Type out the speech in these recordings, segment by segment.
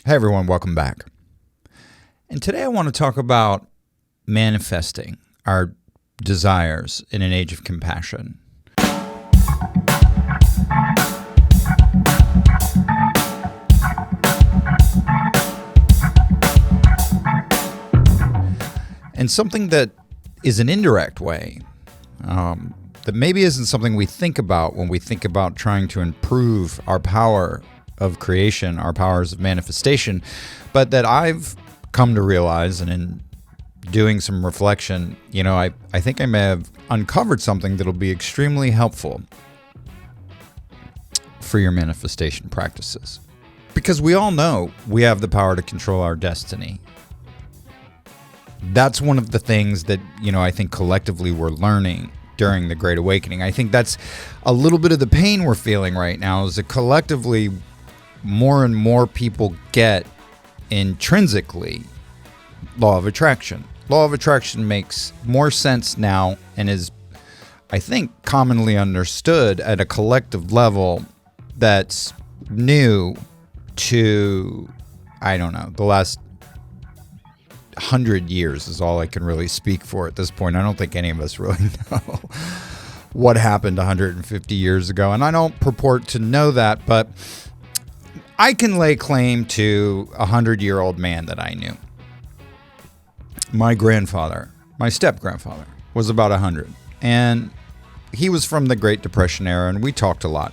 Hey everyone, welcome back. And today I want to talk about manifesting our desires in an age of compassion. And something that is an indirect way, that maybe isn't something we think about when we think about trying to improve our power of creation, our powers of manifestation, but that I've come to realize, and in doing some reflection, I think I may have uncovered something that'll be extremely helpful for your manifestation practices. Because we all know we have the power to control our destiny. That's one of the things that, I think collectively we're learning during the Great Awakening. I think that's a little bit of the pain we're feeling right now, is that collectively more and more people get intrinsically law of attraction. Law of attraction makes more sense now and is, I think, commonly understood at a collective level that's new to, the last 100 years is all I can really speak for at this point. I don't think any of us really know what happened 150 years ago, and I don't purport to know that, but I can lay claim to a 100-year-old man that I knew. My grandfather, my step-grandfather, was about 100, and he was from the Great Depression era, and we talked a lot.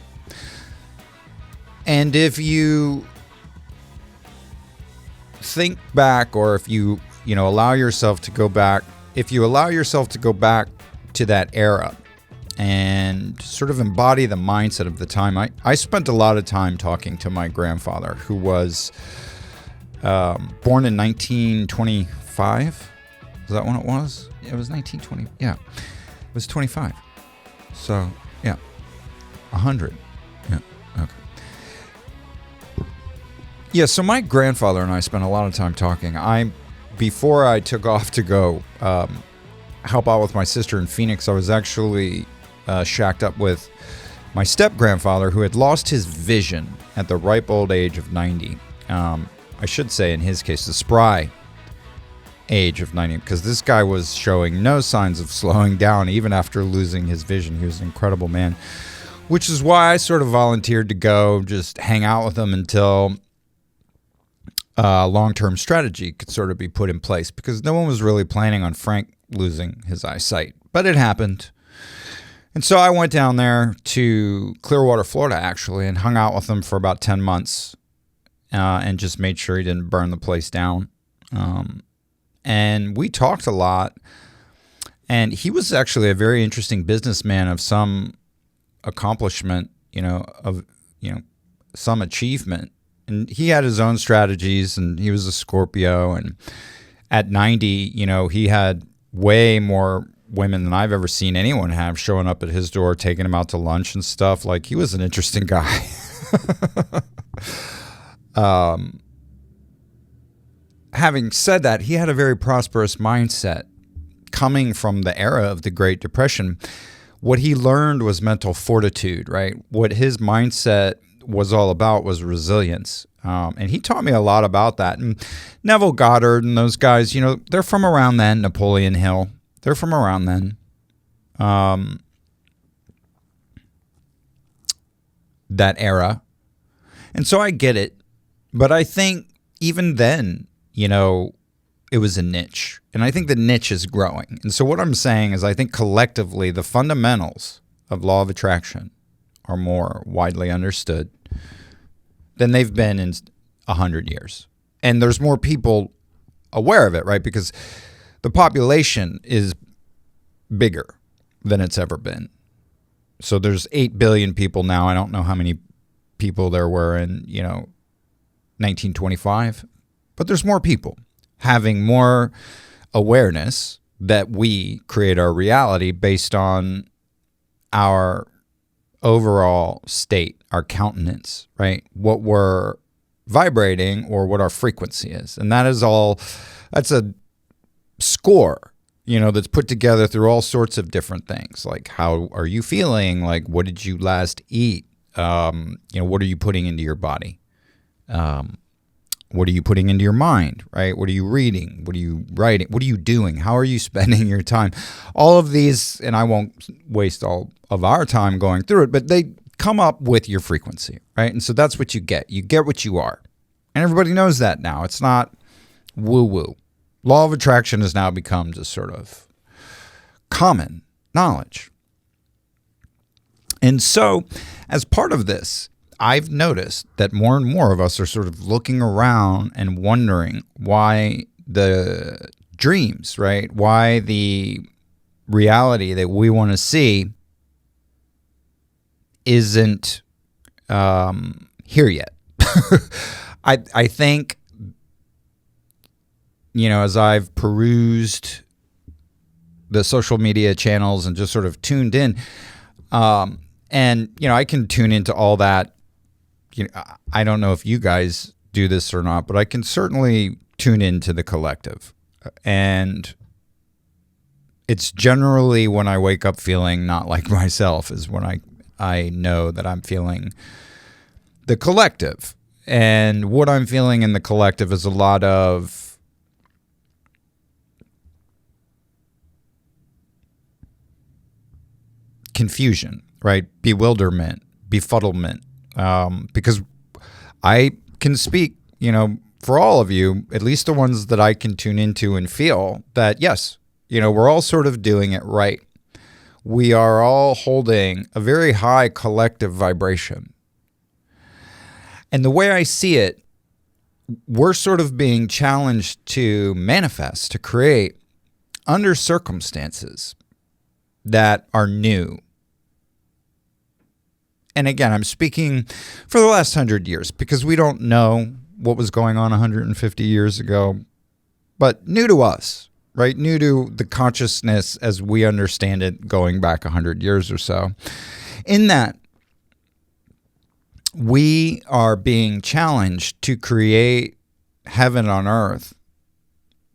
And if you think back, or if you allow yourself to go back, to that era and sort of embody the mindset of the time. I spent a lot of time talking to my grandfather, who was born in 1925. Is that when it was? It was 1920. Yeah, it was 25. So, yeah, 100. Yeah, okay. Yeah, so my grandfather and I spent a lot of time talking. Before I took off to go help out with my sister in Phoenix, I was actually shacked up with my step-grandfather, who had lost his vision at the ripe old age of 90. I should say, in his case, the spry age of 90, because this guy was showing no signs of slowing down even after losing his vision. He was an incredible man, which is why I sort of volunteered to go just hang out with him until a long-term strategy could sort of be put in place, because no one was really planning on Frank losing his eyesight, but it happened. And so I went down there to Clearwater, Florida, actually, and hung out with him for about 10 months and just made sure he didn't burn the place down. And we talked a lot. And he was actually a very interesting businessman of some accomplishment, some achievement. And he had his own strategies, and he was a Scorpio. And at 90, he had way more women than I've ever seen anyone have showing up at his door, taking him out to lunch and stuff. Like, he was an interesting guy. Having said that, he had a very prosperous mindset coming from the era of the Great Depression. What he learned was mental fortitude, right? What his mindset was all about was resilience. And he taught me a lot about that. And Neville Goddard and those guys, they're from around then. Napoleon Hill, they're from around then. That era. And so I get it. But I think even then, it was a niche. And I think the niche is growing. And so what I'm saying is, I think collectively the fundamentals of law of attraction are more widely understood than they've been in 100 years. And there's more people aware of it, right? Because the population is bigger than it's ever been. So there's 8 billion people now. I don't know how many people there were in, 1925, but there's more people having more awareness that we create our reality based on our overall state, our countenance, right? What we're vibrating, or what our frequency is. And that's a score, that's put together through all sorts of different things. Like, how are you feeling? Like, what did you last eat? What are you putting into your body? What are you putting into your mind, right? What are you reading? What are you writing? What are you doing? How are you spending your time? All of these, and I won't waste all of our time going through it, but they come up with your frequency, right? And so that's what you get. You get what you are. And everybody knows that now. It's not woo-woo. Law of attraction has now become just sort of common knowledge. And so, as part of this, I've noticed that more and more of us are sort of looking around and wondering why the dreams, right? Why the reality that we want to see isn't here yet. I think, as I've perused the social media channels and just sort of tuned in, and, I can tune into all that. I don't know if you guys do this or not, but I can certainly tune into the collective. And it's generally when I wake up feeling not like myself is when I know that I'm feeling the collective. And what I'm feeling in the collective is a lot of confusion, right? Bewilderment, befuddlement. Because I can speak, for all of you, at least the ones that I can tune into and feel that, yes, we're all sort of doing it right. We are all holding a very high collective vibration. And the way I see it, we're sort of being challenged to manifest, to create under circumstances that are new. And again, I'm speaking for the last 100 years because we don't know what was going on 150 years ago, but new to us, right? New to the consciousness as we understand it going back 100 years or so. In that, we are being challenged to create heaven on earth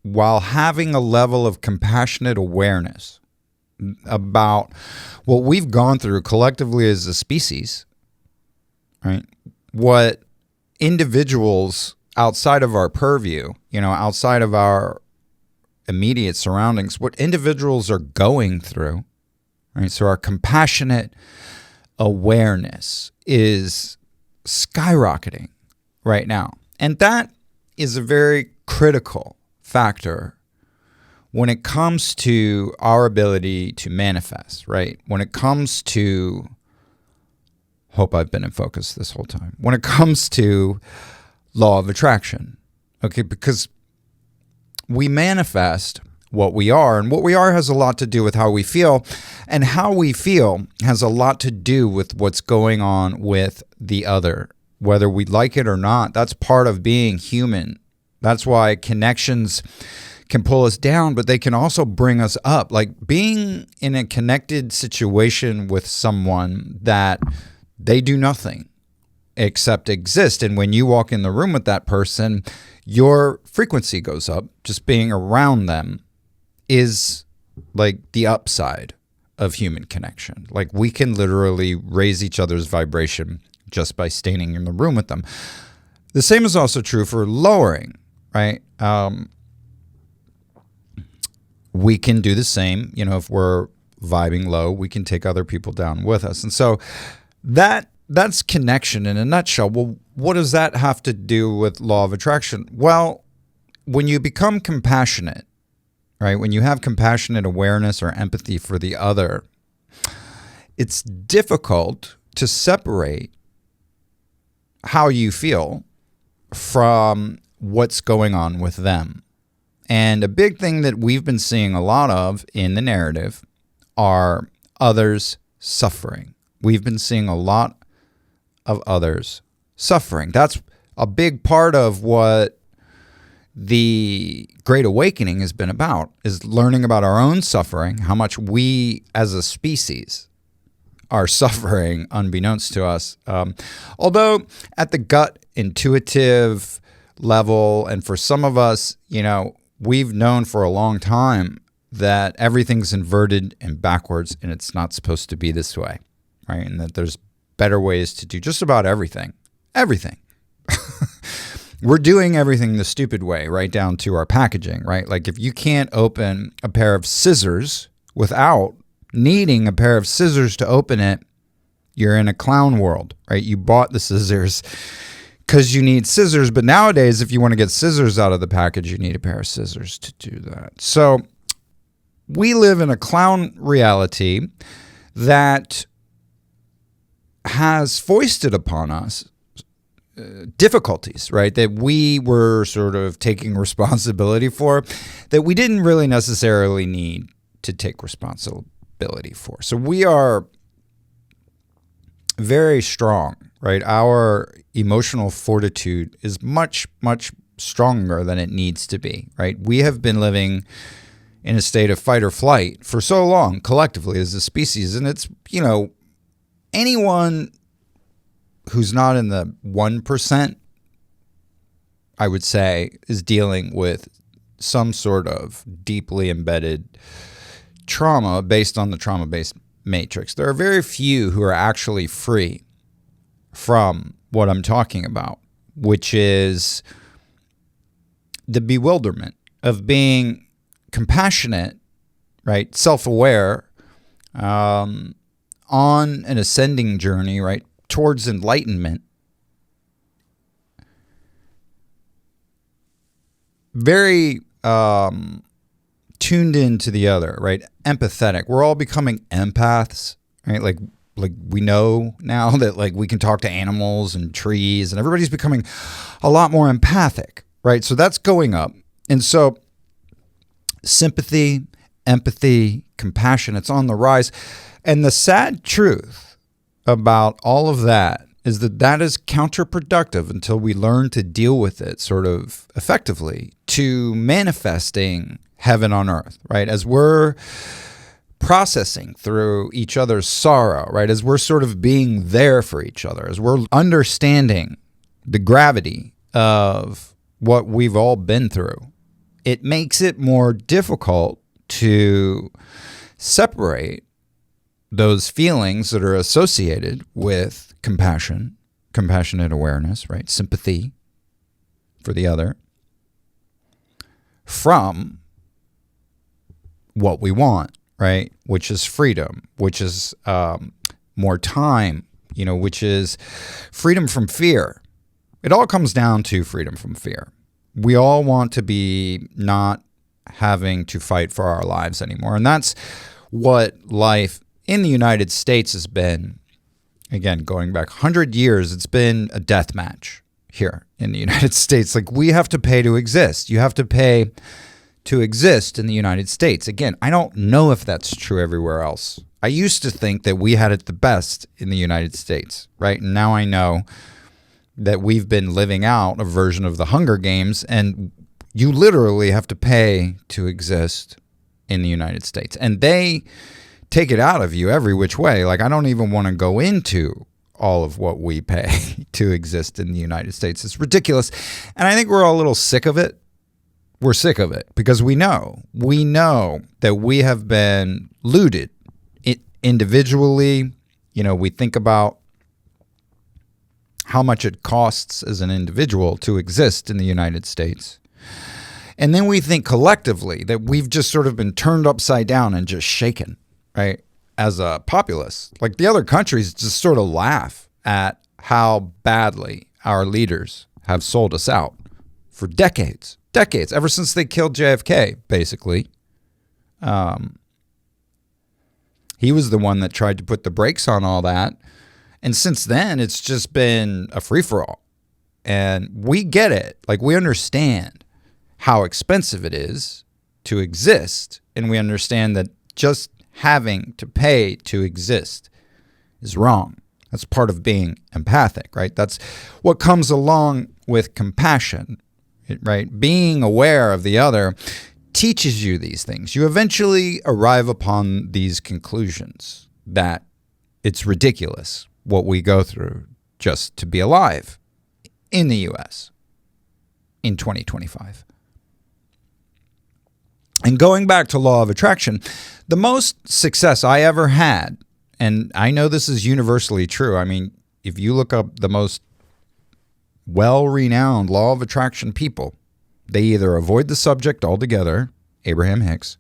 while having a level of compassionate awareness about what we've gone through collectively as a species, right? What individuals outside of our purview, outside of our immediate surroundings, what individuals are going through, right? So our compassionate awareness is skyrocketing right now. And that is a very critical factor when it comes to our ability to manifest, right? When it comes to, hope I've been in focus this whole time. When it comes to law of attraction, okay? Because we manifest what we are, and what we are has a lot to do with how we feel, and how we feel has a lot to do with what's going on with the other, whether we like it or not. That's part of being human. That's why connections can pull us down, but they can also bring us up. Like being in a connected situation with someone that they do nothing except exist. And when you walk in the room with that person, your frequency goes up. Just being around them is like the upside of human connection. Like we can literally raise each other's vibration just by staying in the room with them. The same is also true for lowering, right? We can do the same. If we're vibing low, we can take other people down with us. And so that's connection in a nutshell. Well, what does that have to do with law of attraction? Well, when you become compassionate, right? When you have compassionate awareness or empathy for the other, it's difficult to separate how you feel from what's going on with them. And a big thing that we've been seeing a lot of in the narrative are others suffering. We've been seeing a lot of others suffering. That's a big part of what the Great Awakening has been about, is learning about our own suffering, how much we as a species are suffering unbeknownst to us. Although at the gut intuitive level, and for some of us, we've known for a long time that everything's inverted and backwards, and it's not supposed to be this way, right? And that there's better ways to do just about everything. Everything. we're doing everything the stupid way, right down to our packaging, right? Like if you can't open a pair of scissors without needing a pair of scissors to open it, you're in a clown world, right? You bought the scissors because you need scissors, but nowadays, if you want to get scissors out of the package, you need a pair of scissors to do that. So we live in a clown reality that has foisted upon us difficulties, right? That we were sort of taking responsibility for, that we didn't really necessarily need to take responsibility for. So we are very strong, right? Our emotional fortitude is much, much stronger than it needs to be, right? We have been living in a state of fight or flight for so long collectively as a species. And it's, anyone who's not in the 1%, I would say, is dealing with some sort of deeply embedded trauma based on the trauma-based matrix. There are very few who are actually free from what I'm talking about, which is the bewilderment of being compassionate, right, self-aware, on an ascending journey, right, towards enlightenment, very tuned into the other, right, empathetic. We're all becoming empaths, right, like we know now that like we can talk to animals and trees, and everybody's becoming a lot more empathic, right? So that's going up. And so sympathy, empathy, compassion, it's on the rise. And the sad truth about all of that is that that is counterproductive until we learn to deal with it sort of effectively to manifesting heaven on earth, right? As we're processing through each other's sorrow, right? As we're sort of being there for each other, as we're understanding the gravity of what we've all been through, it makes it more difficult to separate those feelings that are associated with compassion, compassionate awareness, right? Sympathy for the other, from what we want, right? Which is freedom, which is more time, which is freedom from fear. It all comes down to freedom from fear. We all want to be not having to fight for our lives anymore. And that's what life in the United States has been. Again, going back 100 years, it's been a death match here in the United States. Like, we have to pay to exist. You have to pay to exist in the United States. Again, I don't know if that's true everywhere else. I used to think that we had it the best in the United States, right? And now I know that we've been living out a version of the Hunger Games, and you literally have to pay to exist in the United States. And they take it out of you every which way. Like, I don't even want to go into all of what we pay to exist in the United States. It's ridiculous. And I think we're all a little sick of it. We're sick of it because we know that we have been looted individually. We think about how much it costs as an individual to exist in the United States. And then we think collectively that we've just sort of been turned upside down and just shaken, right? As a populace. Like, the other countries just sort of laugh at how badly our leaders have sold us out for decades, ever since they killed JFK, basically. He was the one that tried to put the brakes on all that. And since then, it's just been a free-for-all. And we get it. Like, we understand how expensive it is to exist. And we understand that just having to pay to exist is wrong. That's part of being empathic, right? That's what comes along with compassion, right? Being aware of the other teaches you these things. You eventually arrive upon these conclusions that it's ridiculous what we go through just to be alive in the U.S. in 2025. And going back to law of attraction, the most success I ever had, and I know this is universally true. I mean, if you look up the most well-renowned law of attraction people, they either avoid the subject altogether, Abraham Hicks,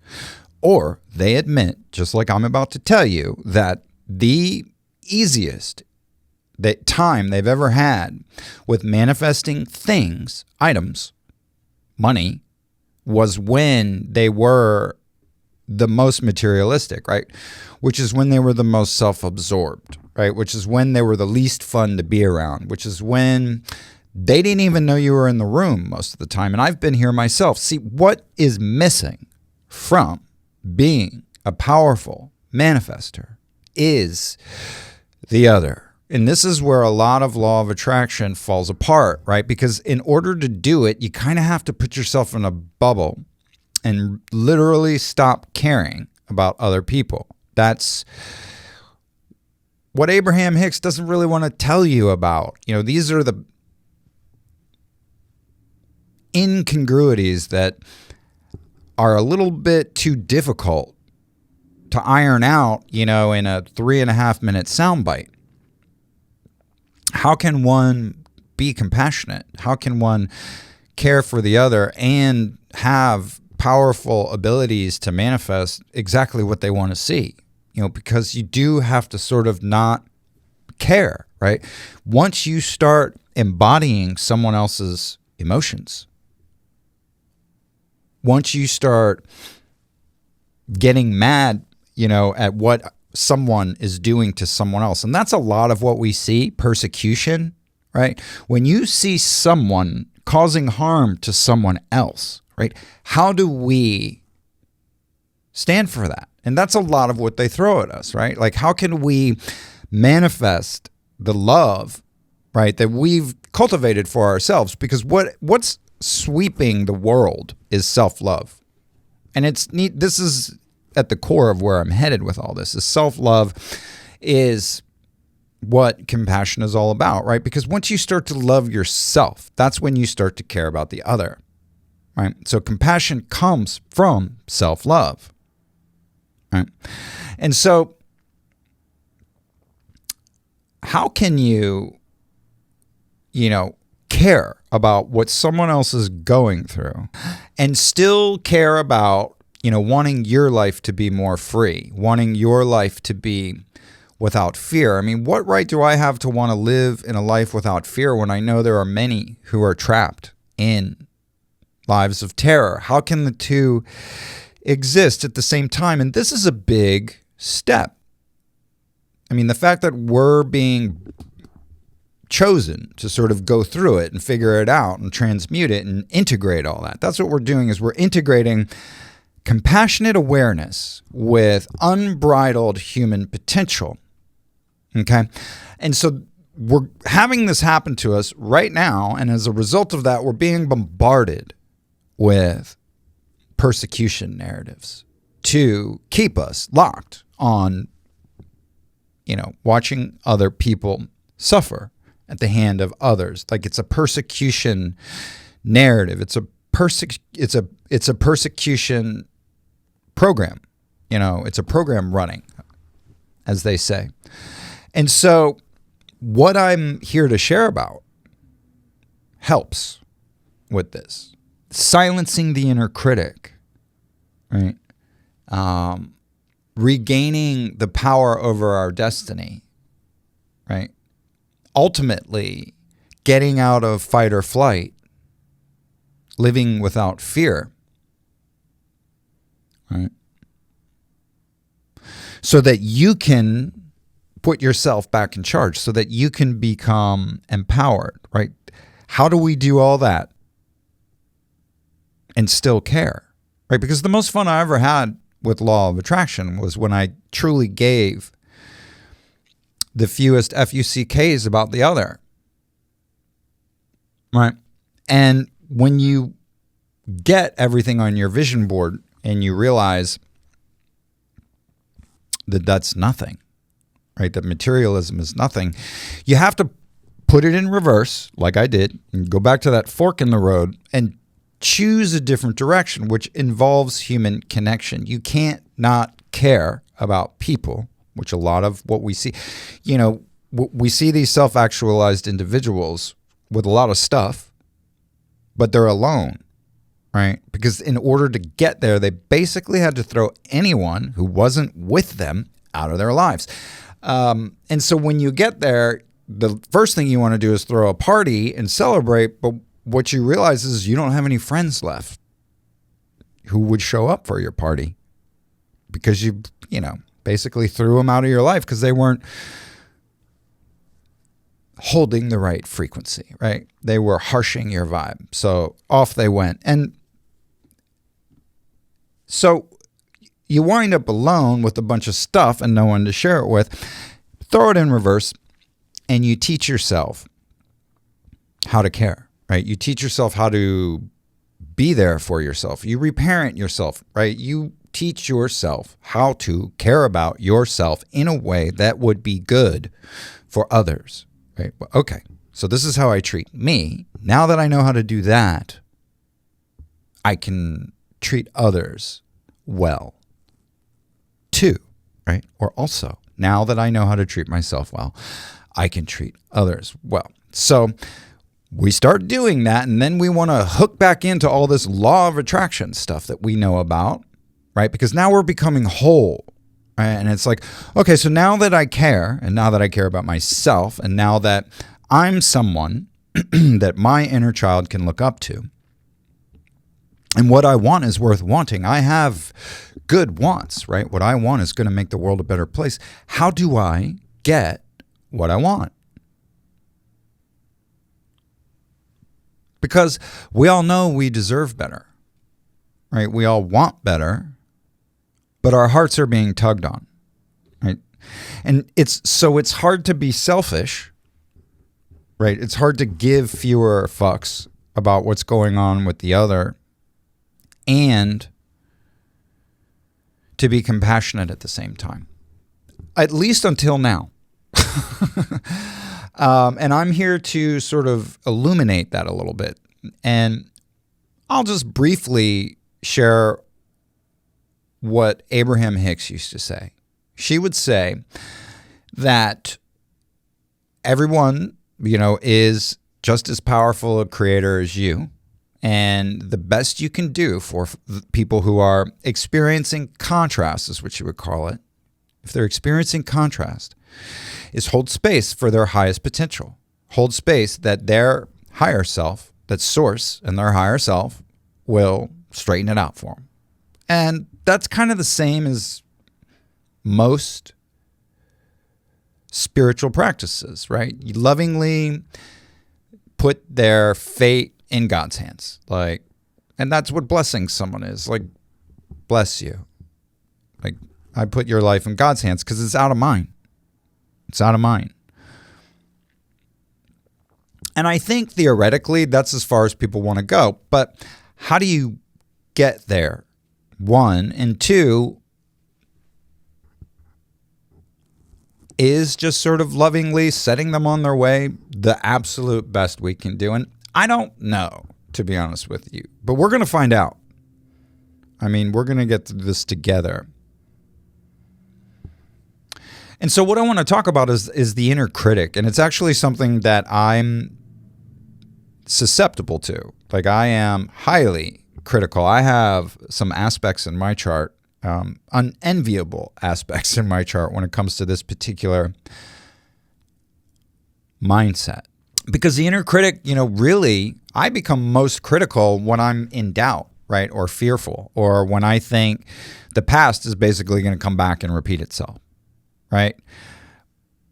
or they admit, just like I'm about to tell you, that the easiest time they've ever had with manifesting things, items, money, was when they were the most materialistic, right? Which is when they were the most self-absorbed, right? Which is when they were the least fun to be around, which is when they didn't even know you were in the room most of the time. And I've been here myself. See, what is missing from being a powerful manifester is the other. And this is where a lot of law of attraction falls apart, right? Because in order to do it, you kind of have to put yourself in a bubble and literally stop caring about other people. That's what Abraham Hicks doesn't really want to tell you about. You know, these are the incongruities that are a little bit too difficult to iron out, you know, in a 3.5 minute soundbite. How can one be compassionate? How can one care for the other and have powerful abilities to manifest exactly what they want to see? You know, because you do have to sort of not care, right? Once you start embodying someone else's emotions, once you start getting mad, you know, at what someone is doing to someone else, and that's a lot of what we see, persecution, right? When you see someone causing harm to someone else, right? How do we stand for that? And that's a lot of what they throw at us, right? Like, how can we manifest the love, right, that we've cultivated for ourselves? Because what's sweeping the world is self-love. And it's neat. This is at the core of where I'm headed with all this. Is self-love is what compassion is all about, right? Because once you start to love yourself, that's when you start to care about the other, right? So compassion comes from self-love, right? And so how can you care about what someone else is going through and still care about, wanting your life to be more free, wanting your life to be without fear? I mean, what right do I have to want to live in a life without fear when I know there are many who are trapped in lives of terror? How can the two exist at the same time? And this is a big step. I mean, the fact that we're being chosen to sort of go through it and figure it out and transmute it and integrate all that. That's what we're doing, is we're integrating compassionate awareness with unbridled human potential. Okay? And so we're having this happen to us right now, and as a result of that, we're being bombarded with persecution narratives to keep us locked on, watching other people suffer at the hand of others. Like, it's a persecution narrative. It's a persecution program. It's a program running, as they say. And so what I'm here to share about helps with this. Silencing the inner critic, right? Regaining the power over our destiny, right? Ultimately, getting out of fight or flight, living without fear, right? So that you can put yourself back in charge, so that you can become empowered, right? How do we do all that and still care, right? Because the most fun I ever had with law of attraction was when I truly gave the fewest FUCKs about the other, right? And when you get everything on your vision board and you realize that that's nothing, right? That materialism is nothing, you have to put it in reverse, like I did, and go back to that fork in the road and choose a different direction, which involves human connection. You can't not care about people, which a lot of what we see, we see these self-actualized individuals with a lot of stuff, but they're alone, right? Because in order to get there, they basically had to throw anyone who wasn't with them out of their lives. And so when you get there, the first thing you want to do is throw a party and celebrate, but what you realize is you don't have any friends left who would show up for your party because you basically threw them out of your life because they weren't holding the right frequency, right? They were harshing your vibe. So off they went. And so you wind up alone with a bunch of stuff and no one to share it with. Throw it in reverse and you teach yourself how to care, right? You teach yourself how to be there for yourself. You reparent yourself, right? You teach yourself how to care about yourself in a way that would be good for others, right? Okay, so this is how I treat me. Now that I know how to do that, I can treat others well too, right? Or also, now that I know how to treat myself well, I can treat others well. So we start doing that, and then we want to hook back into all this law of attraction stuff that we know about, right? Because now we're becoming whole, right? And it's like, okay, so now that I care, and now that I care about myself, and now that I'm someone that my inner child can look up to, and what I want is worth wanting. I have good wants, right? What I want is going to make the world a better place. How do I get what I want? Because we all know we deserve better, right? We all want better, but our hearts are being tugged on, right? And it's hard to be selfish, right? It's hard to give fewer fucks about what's going on with the other and to be compassionate at the same time, at least until now. And I'm here to sort of illuminate that a little bit. And I'll just briefly share what Abraham Hicks used to say. She would say that everyone, is just as powerful a creator as you. And the best you can do for people who are experiencing contrast, is what you would call it, if they're experiencing contrast, is hold space for their highest potential. Hold space that their higher self, that source and their higher self, will straighten it out for them. And that's kind of the same as most spiritual practices, right? You lovingly put their fate in God's hands. And that's what blessing someone is. Bless you. I put your life in God's hands because it's out of mine. It's out of mine. And I think theoretically that's as far as people want to go. But how do you get there? One. And two, is just sort of lovingly setting them on their way the absolute best we can do? And I don't know, to be honest with you. But we're going to find out. We're going to get through this together. And so what I want to talk about is the inner critic. And it's actually something that I'm susceptible to. I am highly critical. I have some aspects in my chart, unenviable aspects in my chart when it comes to this particular mindset. Because the inner critic, really, I become most critical when I'm in doubt, right? Or fearful, or when I think the past is basically going to come back and repeat itself. Right?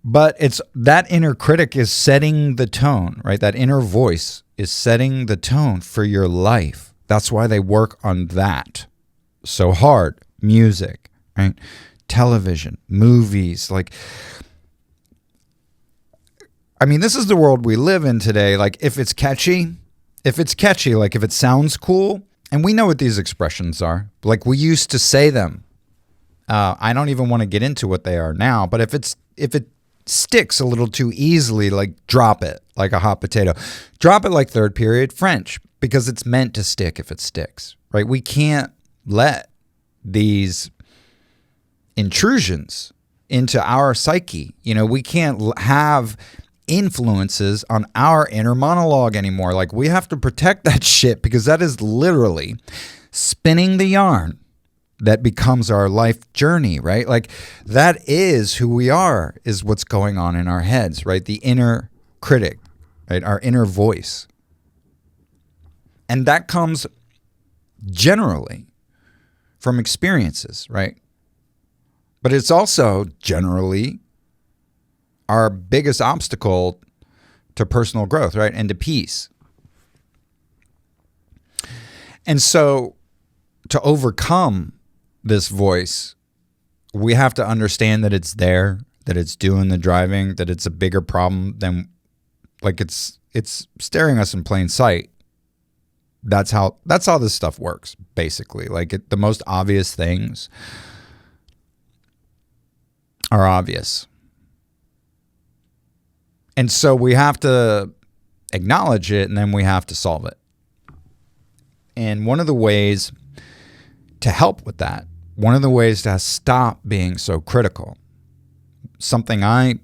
But it's that inner critic is setting the tone, right? That inner voice is setting the tone for your life. That's why they work on that so hard. Music, right? Television, movies, this is the world we live in today. If it's catchy, if it sounds cool, and we know what these expressions are. We used to say them. I don't even want to get into what they are now, but if it sticks a little too easily, drop it like a hot potato. Drop it like third period French, because it's meant to stick if it sticks, right? We can't let these intrusions into our psyche. We can't have influences on our inner monologue anymore. Like, we have to protect that shit, because that is literally spinning the yarn that becomes our life journey, right? Like, that is who we are, is what's going on in our heads, right? The inner critic, right? Our inner voice. And that comes generally from experiences, right? But it's also generally our biggest obstacle to personal growth, right? And to peace. And so to overcome this voice, we have to understand that it's there, that it's doing the driving, that it's a bigger problem than, like, it's staring us in plain sight. That's how this stuff works, basically. Like, the most obvious things are obvious. And so we have to acknowledge it, and then we have to solve it. And one of the ways to help with that, one of the ways to stop being so critical, something I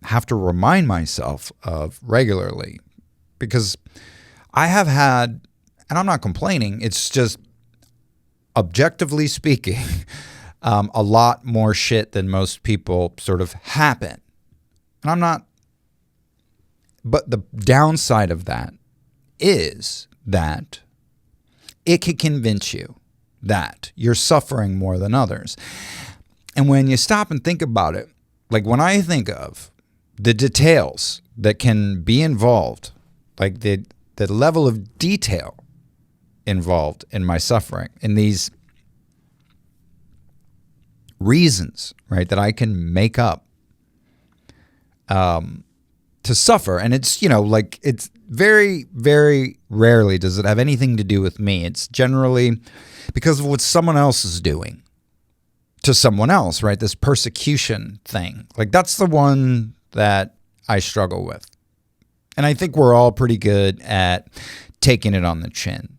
have to remind myself of regularly, because I have had, and I'm not complaining, it's just objectively speaking, a lot more shit than most people sort of happen. And I'm not, but the downside of that is that it can convince you that you're suffering more than others. And when you stop and think about it, like, when I think of the details that can be involved, like the level of detail involved in my suffering, in these reasons, right, that I can make up to suffer. And it's, like, it's very, very rarely does it have anything to do with me. It's generally because of what someone else is doing to someone else, right? This persecution thing. Like, that's the one that I struggle with. And I think we're all pretty good at taking it on the chin,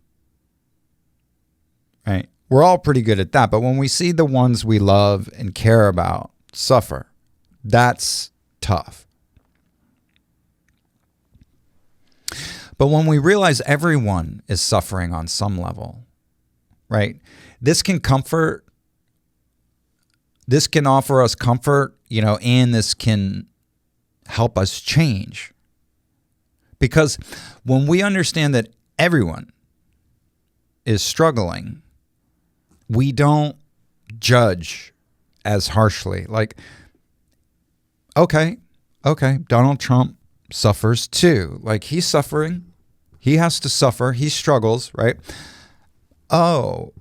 right? We're all pretty good at that. But when we see the ones we love and care about suffer, that's tough. But when we realize everyone is suffering on some level, right? This can offer us comfort, and this can help us change. Because when we understand that everyone is struggling, we don't judge as harshly. Like, okay, Donald Trump suffers too. Like, he's suffering. He has to suffer. He struggles, right? Oh,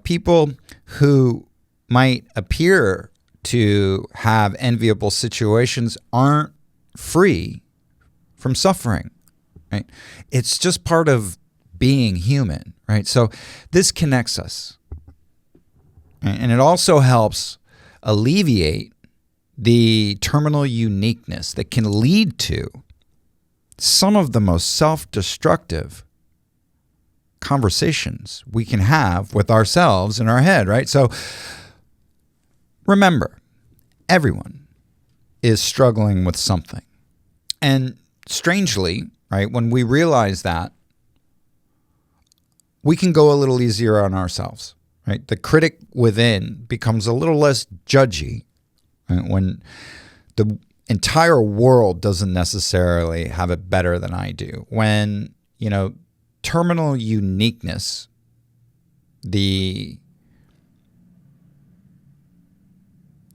people who might appear to have enviable situations aren't free from suffering, right? It's just part of being human, right? So this connects us. Right? And it also helps alleviate the terminal uniqueness that can lead to some of the most self-destructive conversations we can have with ourselves in our head, right? So remember, everyone is struggling with something. And strangely, right, when we realize that, we can go a little easier on ourselves, right? The critic within becomes a little less judgy, right? When the entire world doesn't necessarily have it better than I do. When, terminal uniqueness, the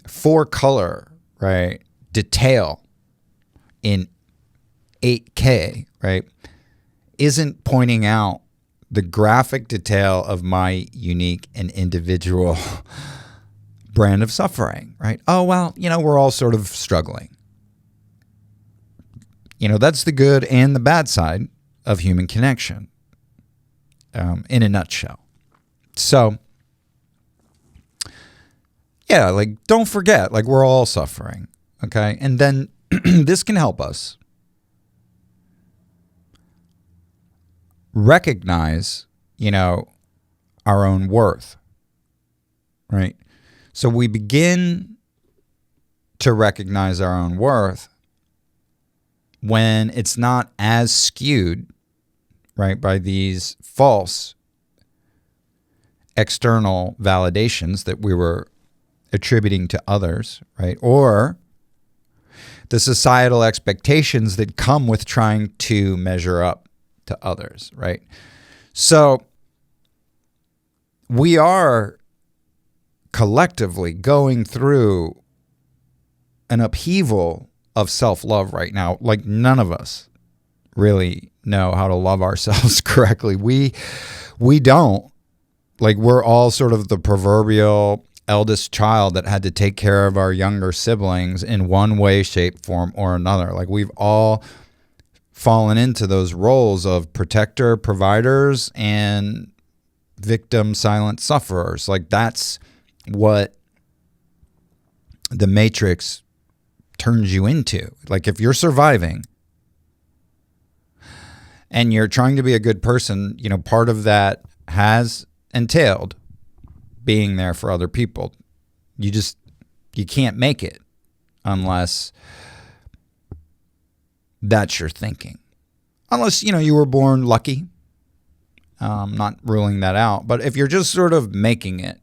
4-color, right, detail in 8K, right, isn't pointing out the graphic detail of my unique and individual brand of suffering, right? Oh, well, we're all sort of struggling. That's the good and the bad side of human connection, in a nutshell. So, yeah, like, don't forget, like, we're all suffering, okay? And then this can help us recognize, our own worth, right? So we begin to recognize our own worth when it's not as skewed, right, by these false external validations that we were attributing to others, right, or the societal expectations that come with trying to measure up to others, right? So we are collectively going through an upheaval of self-love right now. Like, none of us really know how to love ourselves correctly. We don't. Like, we're all sort of the proverbial eldest child that had to take care of our younger siblings in one way, shape, form, or another. Like, we've all fallen into those roles of protector, providers, and victim, silent sufferers. Like, that's what the Matrix turns you into. Like, if you're surviving and you're trying to be a good person, you know, part of that has entailed being there for other people. You can't make it unless that's your thinking. Unless, you know, you were born lucky. Not ruling that out. But if you're just sort of making it,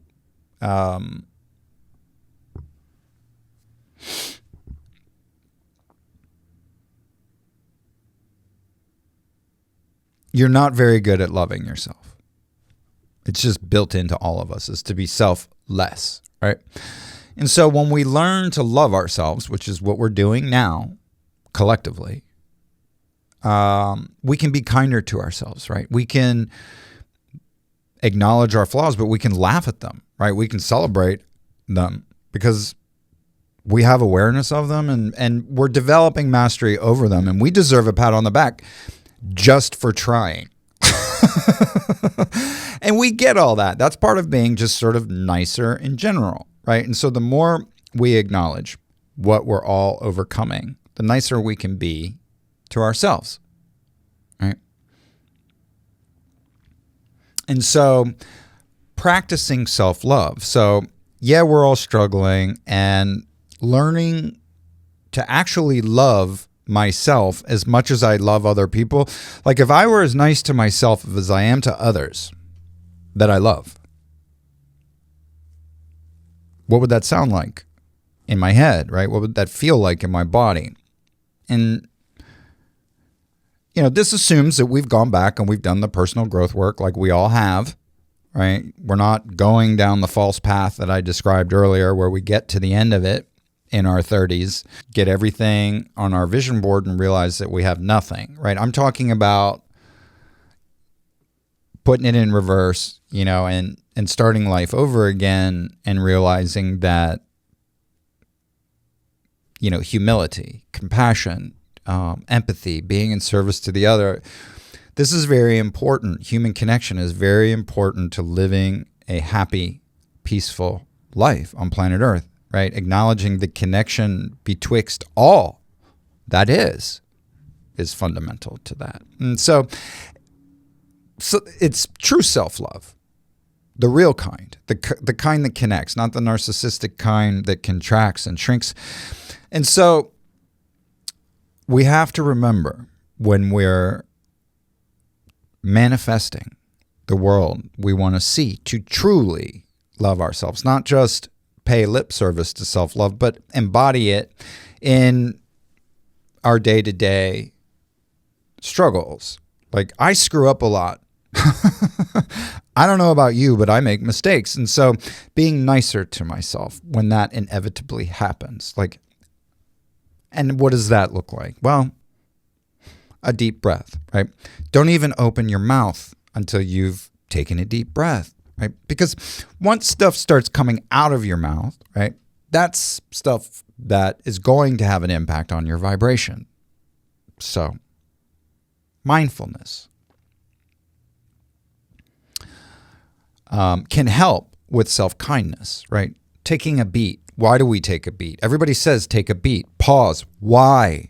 you're not very good at loving yourself. It's just built into all of us, is to be selfless, right? And so when we learn to love ourselves, which is what we're doing now collectively, we can be kinder to ourselves, right? We can acknowledge our flaws, but we can laugh at them, right? We can celebrate them because we have awareness of them, and we're developing mastery over them, and we deserve a pat on the back just for trying. And we get all that. That's part of being just sort of nicer in general, right? And so the more we acknowledge what we're all overcoming, the nicer we can be to ourselves, right? And so practicing self-love. So yeah, we're all struggling, and learning to actually love myself as much as I love other people. Like, if I were as nice to myself as I am to others that I love, what would that sound like in my head, right? What would that feel like in my body? And, you know, this assumes that we've gone back and we've done the personal growth work like we all have, right? We're not going down the false path that I described earlier, where we get to the end of it in our 30s, get everything on our vision board and realize that we have nothing, right? I'm talking about putting it in reverse, you know, and starting life over again and realizing that, you know, humility, compassion, empathy, being in service to the other, this is very important. Human connection is very important to living a happy, peaceful life on planet Earth, right? Acknowledging the connection betwixt all that is fundamental to that. And so it's true self-love, the real kind, the kind that connects, not the narcissistic kind that contracts and shrinks. And so we have to remember, when we're manifesting the world we want to see, to truly love ourselves, not just pay lip service to self-love, but embody it in our day-to-day struggles. Like, I screw up a lot. I don't know about you, but I make mistakes. And so being nicer to myself when that inevitably happens, like, and what does that look like? Well, a deep breath, right? Don't even open your mouth until you've taken a deep breath, right? Because once stuff starts coming out of your mouth, right, that's stuff that is going to have an impact on your vibration. So, mindfulness can help with self-kindness, right? Taking a beat. Why do we take a beat? Everybody says take a beat. Pause. Why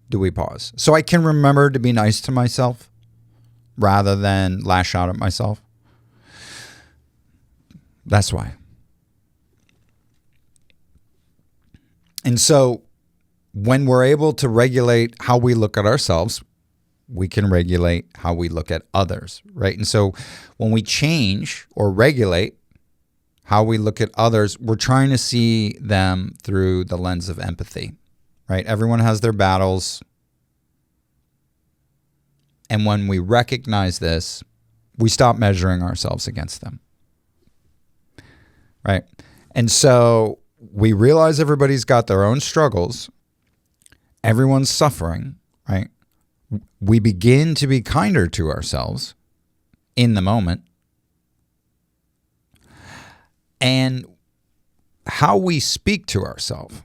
do we pause? So I can remember to be nice to myself rather than lash out at myself. That's why. And so when we're able to regulate how we look at ourselves, we can regulate how we look at others, right? And so when we change or regulate how we look at others, we're trying to see them through the lens of empathy, right? Everyone has their battles. And when we recognize this, we stop measuring ourselves against them, right? And so we realize everybody's got their own struggles. Everyone's suffering, right? We begin to be kinder to ourselves in the moment. And how we speak to ourselves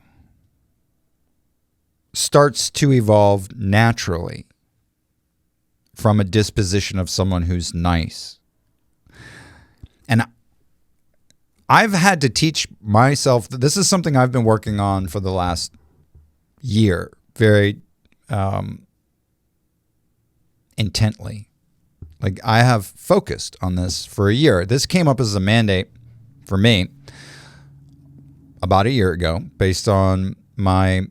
starts to evolve naturally from a disposition of someone who's nice. And I've had to teach myself, this is something I've been working on for the last year, very intently. Like, I have focused on this for a year. This came up as a mandate for me about a year ago, based on my,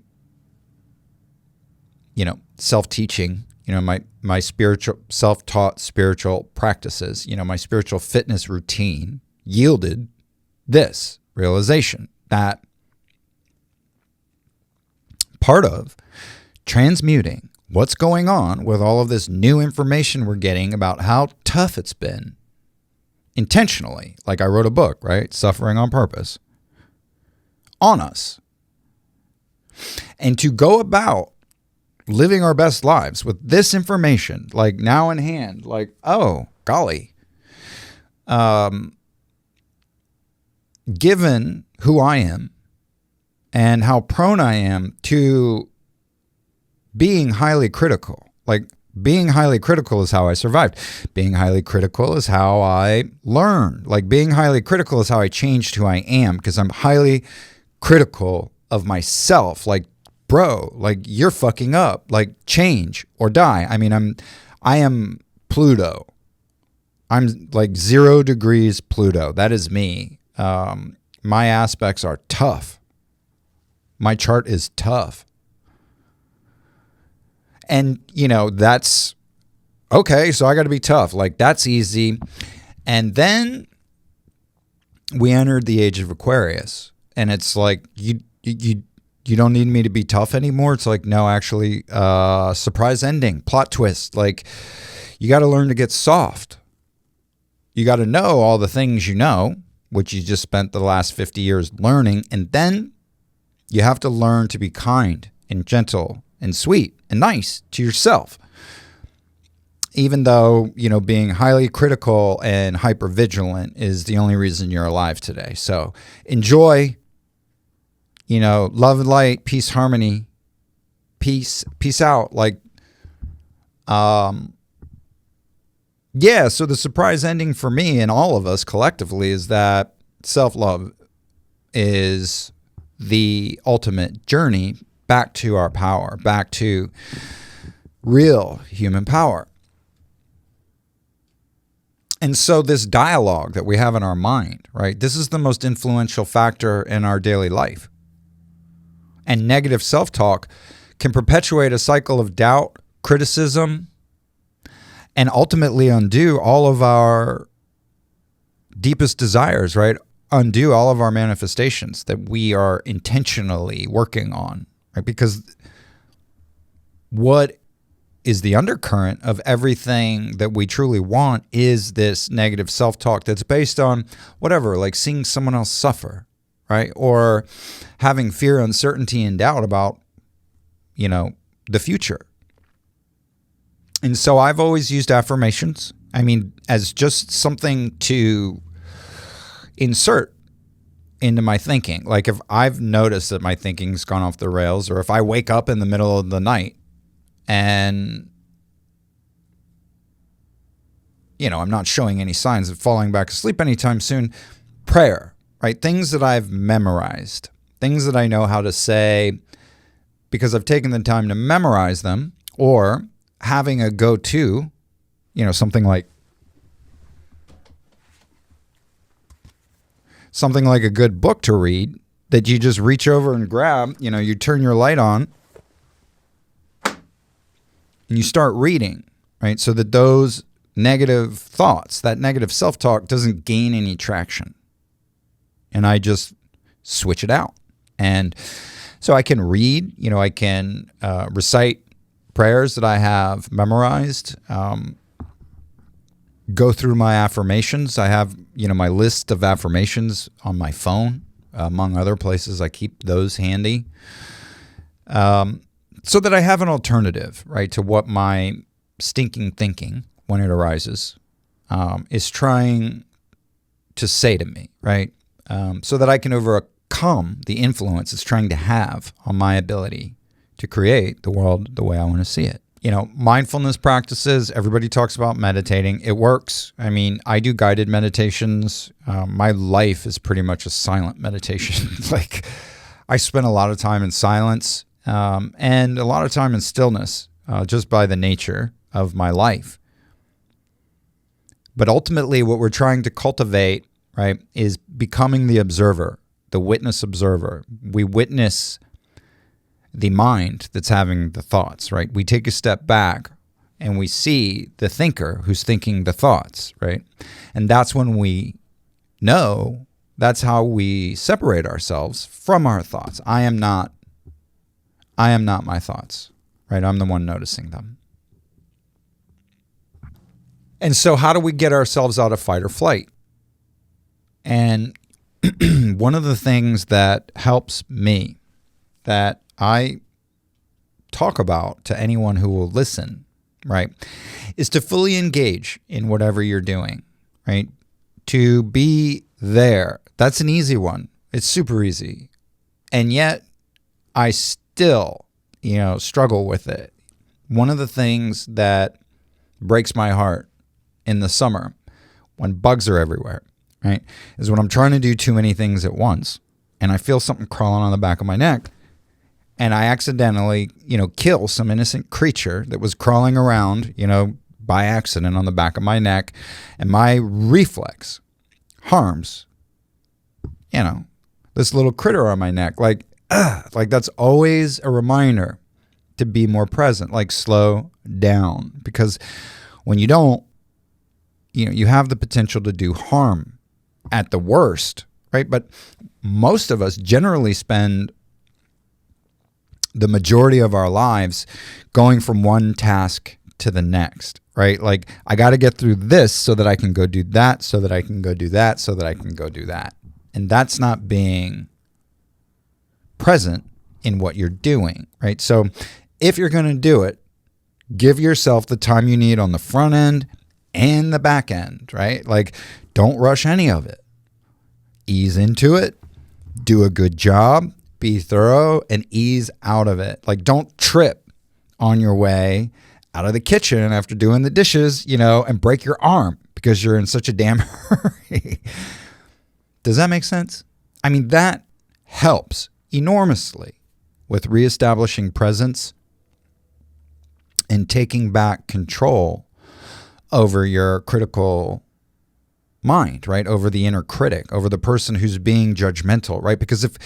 self-teaching, my spiritual, self-taught spiritual practices, my spiritual fitness routine yielded this realization that part of transmuting what's going on with all of this new information we're getting about how tough it's been intentionally, like I wrote a book, right? Suffering on Purpose, on us. And to go about living our best lives with this information, like now in hand, like, oh, golly, given who I am and how prone I am to being highly critical, like being highly critical is how I survived. Being highly critical is how I learn. Like, being highly critical is how I changed who I am, because I'm highly critical of myself. Like, bro, like, you're fucking up. Like, change or die. I mean, I am Pluto. I'm like 0 degrees Pluto. That is me. My aspects are tough. My chart is tough. And, that's okay. So I got to be tough. Like, that's easy. And then we entered the age of Aquarius, and it's like, you don't need me to be tough anymore. It's like, no, actually, surprise ending, plot twist. Like, you got to learn to get soft. You got to know all the things you know, which you just spent the last 50 years learning. And then you have to learn to be kind and gentle and sweet and nice to yourself. Even though, being highly critical and hypervigilant is the only reason you're alive today. So enjoy, love and light, peace, harmony, peace out. Like, yeah, so the surprise ending for me and all of us collectively is that self-love is the ultimate journey back to our power, back to real human power. And so this dialogue that we have in our mind, right? This is the most influential factor in our daily life. And negative self-talk can perpetuate a cycle of doubt, criticism, and ultimately undo all of our deepest desires, right? Undo all of our manifestations that we are intentionally working on, right? Because what is the undercurrent of everything that we truly want is this negative self-talk that's based on whatever, like seeing someone else suffer, right? Or having fear, uncertainty, and doubt about, the future. And so I've always used affirmations, as just something to insert into my thinking. Like, if I've noticed that my thinking's gone off the rails, or if I wake up in the middle of the night and, I'm not showing any signs of falling back asleep anytime soon, prayer, right? Things that I've memorized, things that I know how to say because I've taken the time to memorize them, or having a go-to, something like a good book to read that you just reach over and grab, you turn your light on and you start reading, right? So that those negative thoughts, that negative self-talk doesn't gain any traction. And I just switch it out. And so I can read, I can recite prayers that I have memorized, go through my affirmations. I have, my list of affirmations on my phone, among other places. I keep those handy so that I have an alternative, right, to what my stinking thinking, when it arises, is trying to say to me, right, so that I can overcome the influence it's trying to have on my ability to create the world the way I want to see it. Mindfulness practices, everybody talks about meditating. It works. I mean, I do guided meditations. My life is pretty much a silent meditation. Like, I spend a lot of time in silence and a lot of time in stillness just by the nature of my life. But ultimately, what we're trying to cultivate, right, is becoming the observer, the witness observer. We witness the mind that's having the thoughts, right? We take a step back and we see the thinker who's thinking the thoughts, right? And that's when we know, that's how we separate ourselves from our thoughts. I am not my thoughts, right? I'm the one noticing them. And so how do we get ourselves out of fight or flight? And one of the things that helps me, that I talk about to anyone who will listen, right, is to fully engage in whatever you're doing, right? To be there. That's an easy one. It's super easy. And yet I still, struggle with it. One of the things that breaks my heart in the summer when bugs are everywhere, right, is when I'm trying to do too many things at once and I feel something crawling on the back of my neck. And I accidentally, kill some innocent creature that was crawling around, by accident on the back of my neck. And my reflex harms, this little critter on my neck. Like that's always a reminder to be more present, like slow down. Because when you don't, you have the potential to do harm at the worst, right? But most of us generally spend the majority of our lives going from one task to the next, right? Like, I got to get through this so that I can go do that, so that I can go do that, so that I can go do that. And that's not being present in what you're doing, right? So if you're going to do it, give yourself the time you need on the front end and the back end, right? Like, don't rush any of it. Ease into it, do a good job, be thorough, and ease out of it. Like, don't trip on your way out of the kitchen after doing the dishes, and break your arm because you're in such a damn hurry. Does that make sense? I mean, that helps enormously with reestablishing presence and taking back control over your critical mind, right? Over the inner critic, over the person who's being judgmental, right? Because if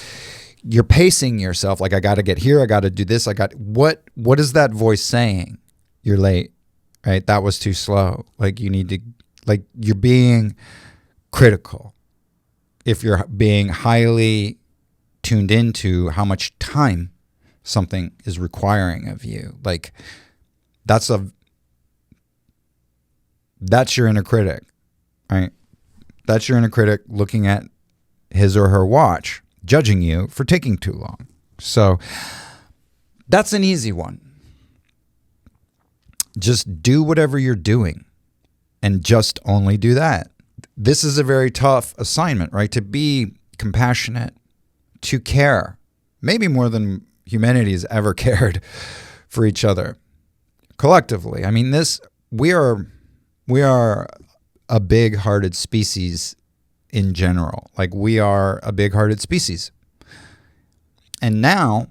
you're pacing yourself, like, I got to get here, I got to do this, what is that voice saying? You're late, right? That was too slow. Like, you need to, like, you're being critical. If you're being highly tuned into how much time something is requiring of you, like, that's your inner critic, right? That's your inner critic looking at his or her watch, judging you for taking too long. So that's an easy one. Just do whatever you're doing and just only do that. This is a very tough assignment, right? To be compassionate, to care, maybe more than humanity has ever cared for each other collectively. I mean, we are a big-hearted species in general. Like, we are a big-hearted species. And now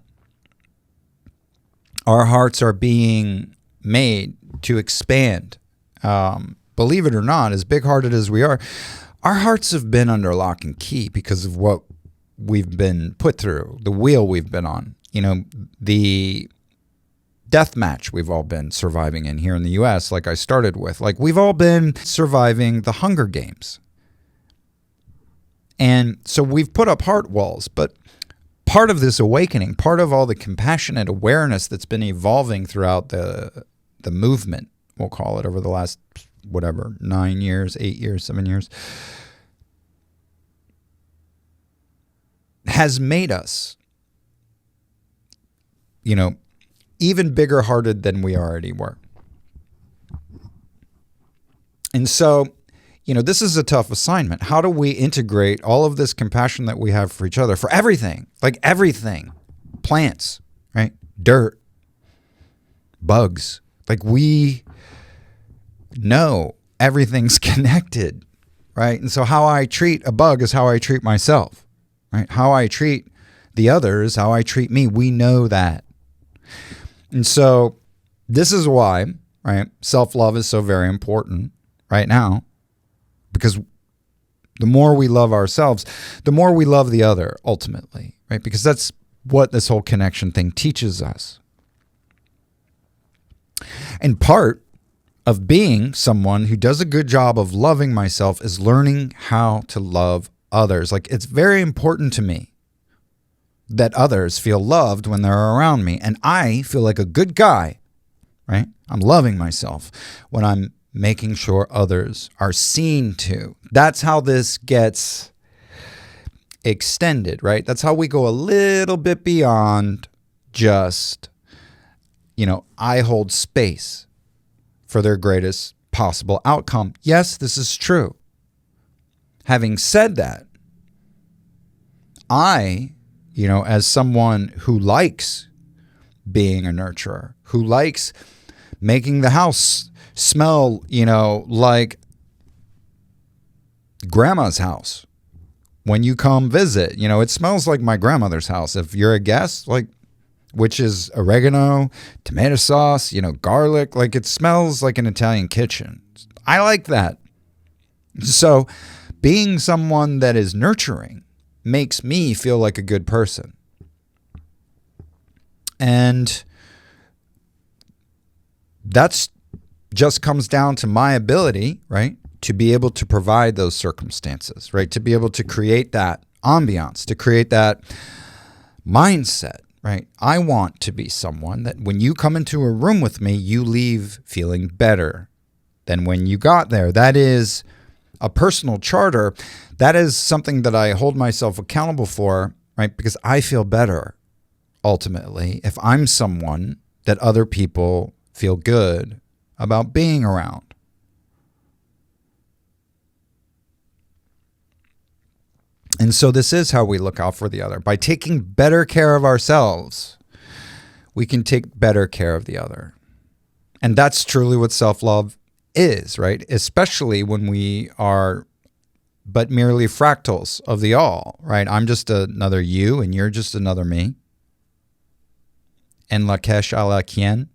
our hearts are being made to expand. Believe it or not, as big-hearted as we are, our hearts have been under lock and key because of what we've been put through, the wheel we've been on. The death match we've all been surviving in here in the US, like I started with. Like, we've all been surviving the Hunger Games. And so we've put up heart walls, but part of this awakening, part of all the compassionate awareness that's been evolving throughout the movement, we'll call it, over the last, 9 years, 8 years, 7 years, has made us, even bigger hearted than we already were. And so, this is a tough assignment. How do we integrate all of this compassion that we have for each other, for everything, like everything, plants, right? Dirt, bugs, like we know everything's connected, right? And so how I treat a bug is how I treat myself, right? How I treat the others, how I treat me, we know that. And so this is why, right, self-love is so very important right now, because the more we love ourselves, the more we love the other ultimately, right? Because that's what this whole connection thing teaches us. And part of being someone who does a good job of loving myself is learning how to love others. Like, it's very important to me that others feel loved when they're around me. And I feel like a good guy, right? I'm loving myself when I'm making sure others are seen to. That's how this gets extended, right? That's how we go a little bit beyond just, I hold space for their greatest possible outcome. Yes, this is true. Having said that, I, as someone who likes being a nurturer, who likes making the house smell, like grandma's house. When you come visit, it smells like my grandmother's house. If you're a guest, which is oregano, tomato sauce, garlic, it smells like an Italian kitchen. I like that. So being someone that is nurturing makes me feel like a good person. And that's just comes down to my ability, right, to be able to provide those circumstances, right, to be able to create that ambiance, to create that mindset, right? I want to be someone that when you come into a room with me, you leave feeling better than when you got there. That is a personal charter. That is something that I hold myself accountable for, right? Because I feel better ultimately if I'm someone that other people feel good about being around. And so this is how we look out for the other. By taking better care of ourselves, we can take better care of the other. And that's truly what self-love is, right? Especially when we are but merely fractals of the all, right? I'm just another you and you're just another me. En lakesh a la quien.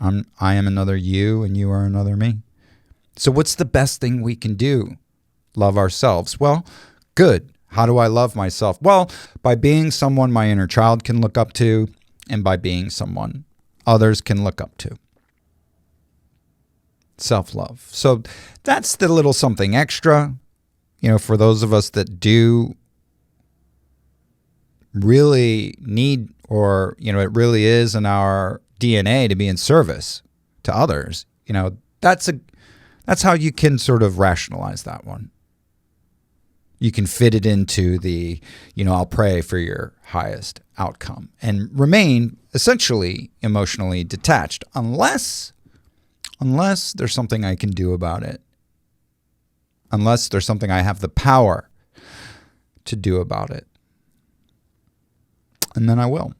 I am another you and you are another me. So what's the best thing we can do? Love ourselves. Well, good. How do I love myself? Well, by being someone my inner child can look up to, and by being someone others can look up to. Self-love. So that's the little something extra, for those of us that do really need, or, it really is in our DNA to be in service to others. That's how you can sort of rationalize that one. You can fit it into the, I'll pray for your highest outcome and remain essentially emotionally detached unless there's something I can do about it. Unless there's something I have the power to do about it. And then I will,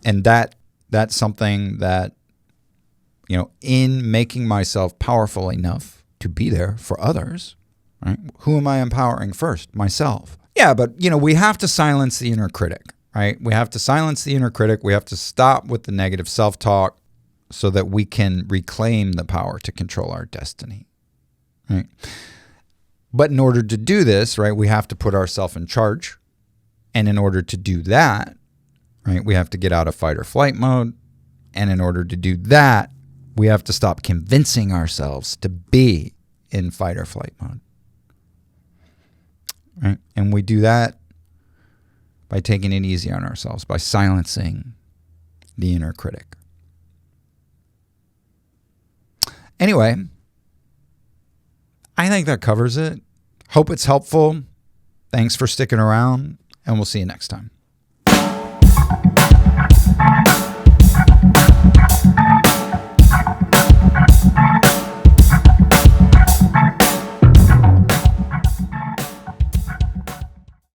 And that's something that, in making myself powerful enough to be there for others, right? Who am I empowering first? Myself. Yeah, but, we have to silence the inner critic, right? We have to silence the inner critic. We have to stop with the negative self-talk so that we can reclaim the power to control our destiny, right? But in order to do this, right, we have to put ourselves in charge. And in order to do that, right? We have to get out of fight or flight mode. And in order to do that, we have to stop convincing ourselves to be in fight or flight mode. Right? And we do that by taking it easy on ourselves, by silencing the inner critic. Anyway, I think that covers it. Hope it's helpful. Thanks for sticking around, and we'll see you next time.